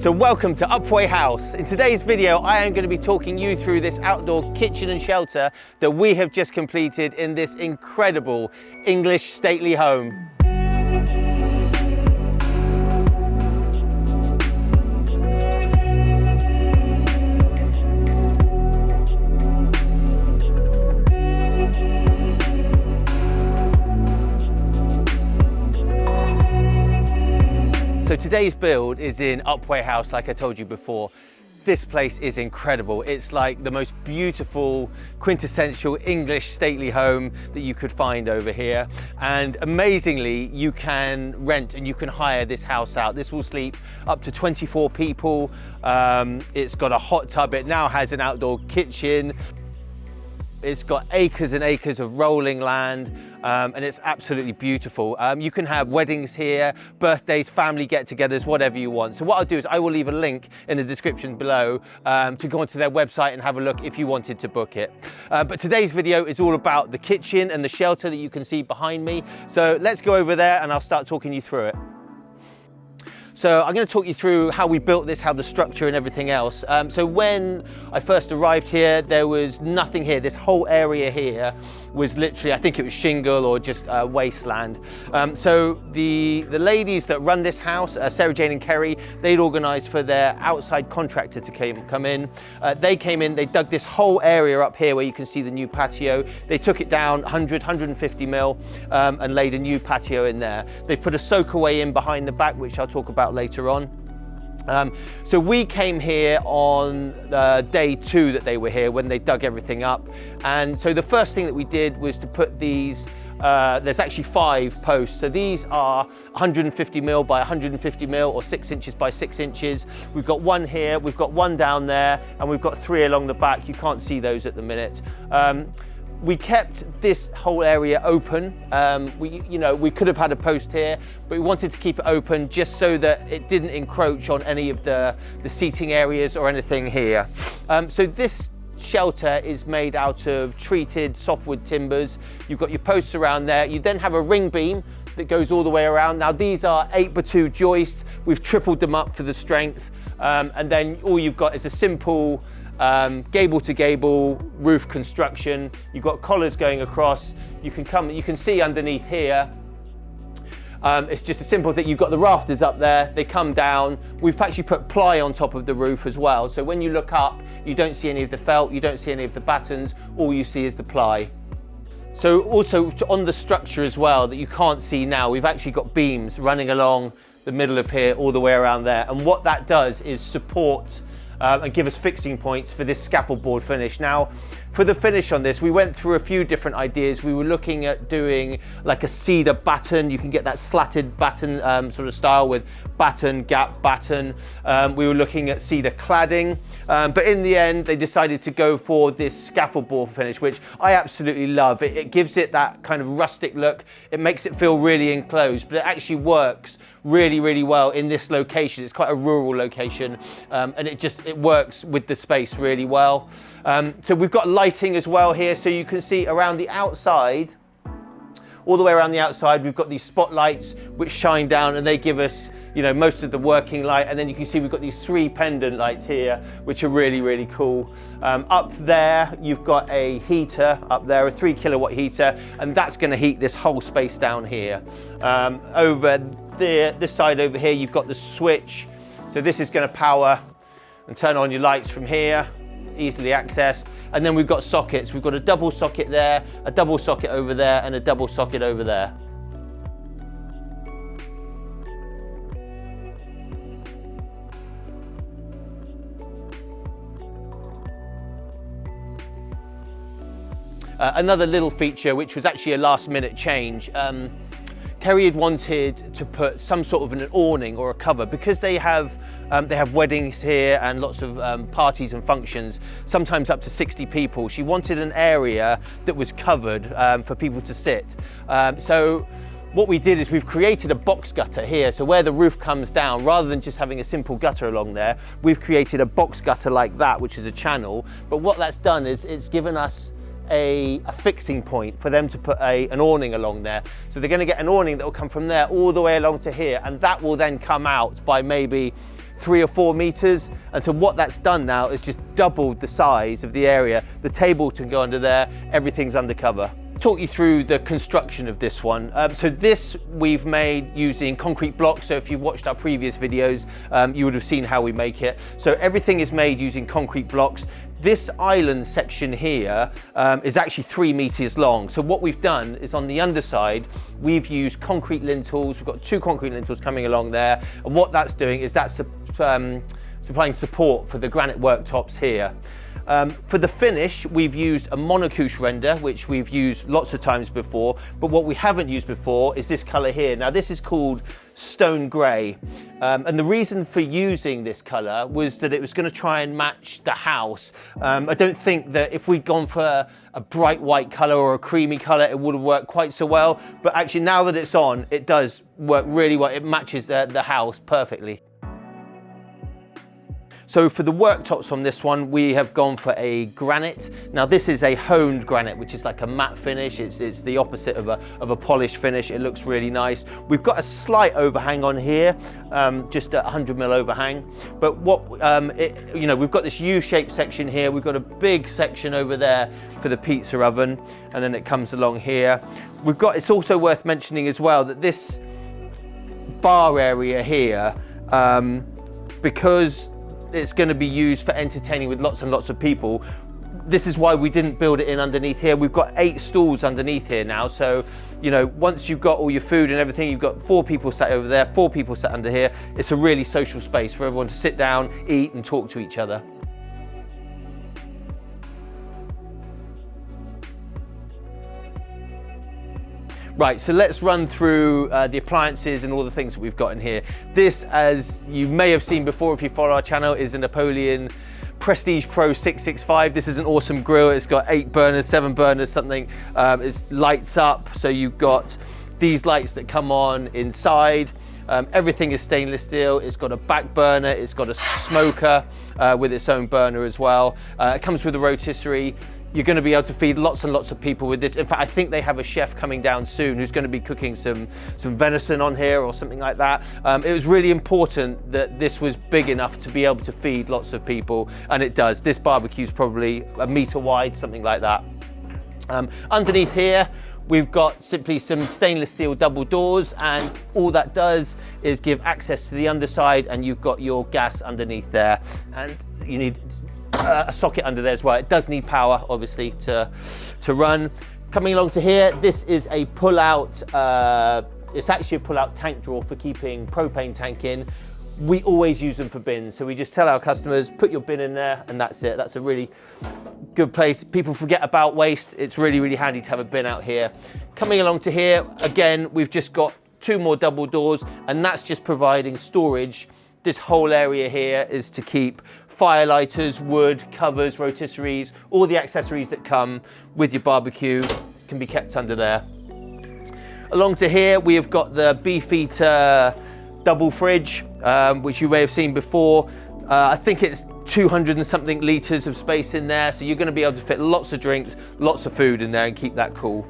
So welcome to Upway House. In today's video, I am going to be talking you through this outdoor kitchen and shelter that we have just completed in this incredible English stately home. So today's build is in Upway House, like I told you before. This place is incredible. It's like the most beautiful, quintessential English stately home that you could find over here. And amazingly, you can rent and you can hire this house out. This will sleep up to 24 people. It's got a hot tub. It now has an outdoor kitchen. It's got acres and acres of rolling land, and it's absolutely beautiful. You can have weddings here, birthdays, family get-togethers, whatever you want. So what I'll do is I will leave a link in the description below to go onto their website and have a look if you wanted to book it. But today's video is all about the kitchen and the shelter that you can see behind me. So let's go over there and I'll start talking you through it. So I'm going to talk you through how we built this, how the structure and everything else. So when I first arrived here, there was nothing here. This whole area here was literally, I think it was shingle or just wasteland. So the ladies that run this house, Sarah Jane and Kerry, they'd organised for their outside contractor to come in. They came in, they dug this whole area up here where you can see the new patio. They took it down 150 mil and laid a new patio in there. They put a soakaway in behind the back, which I'll talk about later on. So we came here on day 2 that they were here when they dug everything up, and so the first thing that we did was to put these there's actually 5 posts. So these are 150 mil by 150 mil or 6 inches by 6 inches. We've got one here, we've got one down there, and we've got 3 along the back. You can't see those at the minute. We kept this whole area open. We could have had a post here, but we wanted to keep it open just so that it didn't encroach on any of the seating areas or anything here. So this shelter is made out of treated softwood timbers. You've got your posts around there. You then have a ring beam that goes all the way around. Now these are 8x2 joists. We've tripled them up for the strength. And then all you've got is a simple gable to gable roof construction. You've got collars going across. You can see underneath here. It's just as simple that you've got the rafters up there, they come down. We've actually put ply on top of the roof as well. So when you look up, you don't see any of the felt, you don't see any of the battens, all you see is the ply. So also on the structure as well that you can't see now, we've actually got beams running along the middle of here all the way around there. And what that does is support and give us fixing points for this scaffold board finish. Now, for the finish on this, we went through a few different ideas. We were looking at doing like a cedar batten. You can get that slatted batten sort of style with batten, gap batten. We were looking at cedar cladding, but in the end, they decided to go for this scaffold board finish, which I absolutely love. It gives it that kind of rustic look. It makes it feel really enclosed, but it actually works really, really well in this location. It's quite a rural location, and it works with the space really well. So we've got lighting as well here, so you can see around the outside, all the way around the outside, we've got these spotlights which shine down and they give us, most of the working light. And then you can see we've got these 3 pendant lights here, which are really, really cool. Up there, you've got a heater up there, a 3 kilowatt heater, and that's going to heat this whole space down here. Over there, this side over here, you've got the switch. So this is going to power and turn on your lights from here, easily accessed. And then we've got sockets. We've got a double socket there, a double socket over there, and a double socket over there. Another little feature, which was actually a last minute change. Kerry had wanted to put some sort of an awning or a cover because they have weddings here and lots of parties and functions, sometimes up to 60 people. She wanted an area that was covered for people to sit. So what we did is we've created a box gutter here. So where the roof comes down, rather than just having a simple gutter along there, we've created a box gutter like that, which is a channel. But what that's done is it's given us a fixing point for them to put an awning along there. So they're going to get an awning that will come from there all the way along to here, and that will then come out by maybe 3 or 4 meters. And so what that's done now is just doubled the size of the area. The table can go under there, everything's undercover. Talk you through the construction of this one. So this we've made using concrete blocks. So if you watched our previous videos, you would have seen how we make it. So everything is made using concrete blocks. This island section here is actually 3 meters long. So what we've done is on the underside, we've used concrete lintels. We've got 2 concrete lintels coming along there. And what that's doing is that's supplying support for the granite worktops here. For the finish, we've used a monocouche render, which we've used lots of times before, but what we haven't used before is this color here. Now this is called stone gray, and the reason for using this color was that it was going to try and match the house. I don't think that if we'd gone for a bright white color or a creamy color, it would have worked quite so well, but actually now that it's on, it does work really well. It matches the house perfectly. So for the worktops on this one, we have gone for a granite. Now this is a honed granite, which is like a matte finish. It's the opposite of a polished finish. It looks really nice. We've got a slight overhang on here, just a 100 mil overhang. But what, we've got this U-shaped section here. We've got a big section over there for the pizza oven, and then it comes along here. It's also worth mentioning as well that this bar area here, because it's going to be used for entertaining with lots and lots of people. This is why we didn't build it in underneath here. We've got 8 stools underneath here now. So, once you've got all your food and everything, you've got 4 people sat over there, 4 people sat under here. It's a really social space for everyone to sit down, eat and talk to each other. Right, so let's run through the appliances and all the things that we've got in here. This, as you may have seen before if you follow our channel, is a Napoleon Prestige Pro 665. This is an awesome grill. It's got 8 burners, 7 burners, something. It lights up, so you've got these lights that come on inside. Everything is stainless steel. It's got a back burner. It's got a smoker with its own burner as well. It comes with a rotisserie. You're going to be able to feed lots and lots of people with this. In fact, I think they have a chef coming down soon who's going to be cooking some venison on here or something like that. It was really important that this was big enough to be able to feed lots of people, and it does. This barbecue is probably a meter wide, something like that. Underneath here, we've got simply some stainless steel double doors, and all that does is give access to the underside, and you've got your gas underneath there, and you need a socket under there as well. It does need power, obviously, to run. Coming along to here, this is a pull-out, it's actually a pull-out tank drawer for keeping propane tank in. We always use them for bins, so we just tell our customers, put your bin in there, and that's it. That's a really good place. People forget about waste. It's really, really handy to have a bin out here. Coming along to here, again, we've just got 2 more double doors, and that's just providing storage. This whole area here is to keep fire lighters, wood, covers, rotisseries, all the accessories that come with your barbecue can be kept under there. Along to here, we have got the Beefeater double fridge, which you may have seen before. I think it's 200 and something litres of space in there, so you're going to be able to fit lots of drinks, lots of food in there and keep that cool.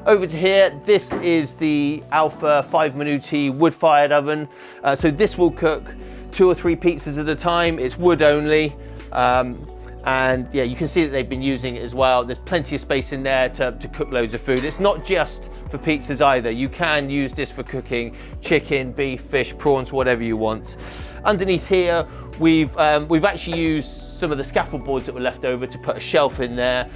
Over to here, this is the Alfa 5 Minuti wood-fired oven. So this will cook 2 or 3 pizzas at a time. It's wood only, and yeah, you can see that they've been using it as well. There's plenty of space in there to cook loads of food. It's not just for pizzas either. You can use this for cooking chicken, beef, fish, prawns, whatever you want. Underneath here, we've actually used some of the scaffold boards that were left over to put a shelf in there.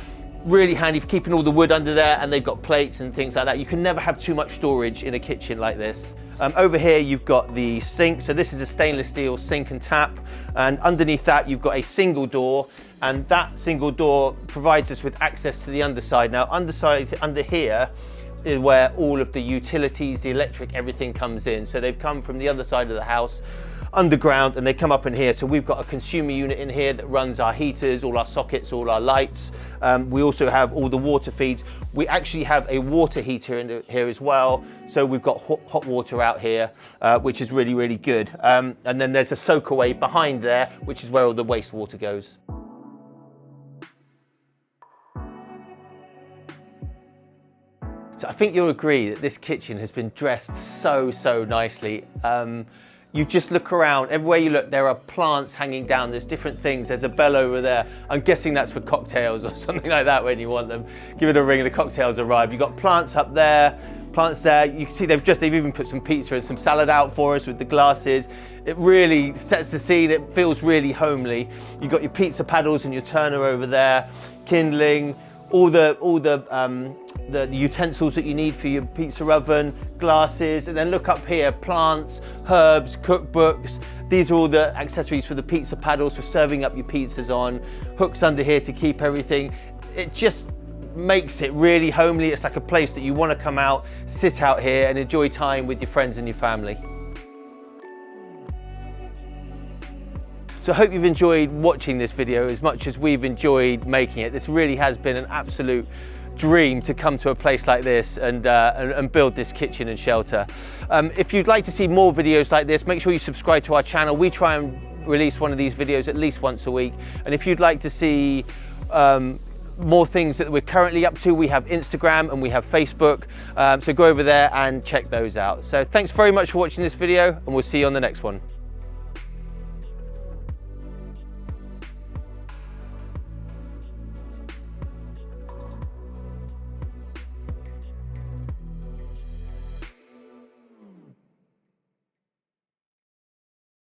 Really handy for keeping all the wood under there, and they've got plates and things like that. You can never have too much storage in a kitchen like this. Over here you've got the sink, so this is a stainless steel sink and tap, and underneath that you've got a single door, and that single door provides us with access to the underside. Now under here is where all of the utilities, the electric, everything comes in. So they've come from the other side of the house underground, and they come up in here. So we've got a consumer unit in here that runs our heaters, all our sockets, all our lights. We also have all the water feeds. We actually have a water heater in here as well. So we've got hot water out here, which is really, really good. And then there's a soak away behind there, which is where all the wastewater goes. So I think you'll agree that this kitchen has been dressed so nicely. You just look around, everywhere you look, there are plants hanging down, there's different things, there's a bell over there. I'm guessing that's for cocktails or something like that when you want them. Give it a ring and the cocktails arrive. You've got plants up there, plants there. You can see they've even put some pizza and some salad out for us with the glasses. It really sets the scene, it feels really homely. You've got your pizza paddles and your turner over there, kindling, all the utensils that you need for your pizza oven, glasses, and then look up here, plants, herbs, cookbooks. These are all the accessories for the pizza paddles for serving up your pizzas on, hooks under here to keep everything. It just makes it really homely. It's like a place that you want to come out, sit out here and enjoy time with your friends and your family. So I hope you've enjoyed watching this video as much as we've enjoyed making it. This really has been an absolute dream to come to a place like this and build this kitchen and shelter. If you'd like to see more videos like this, make sure you subscribe to our channel. We try and release one of these videos at least once a week. And if you'd like to see more things that we're currently up to, we have Instagram and we have Facebook. So go over there and check those out. So thanks very much for watching this video and we'll see you on the next one.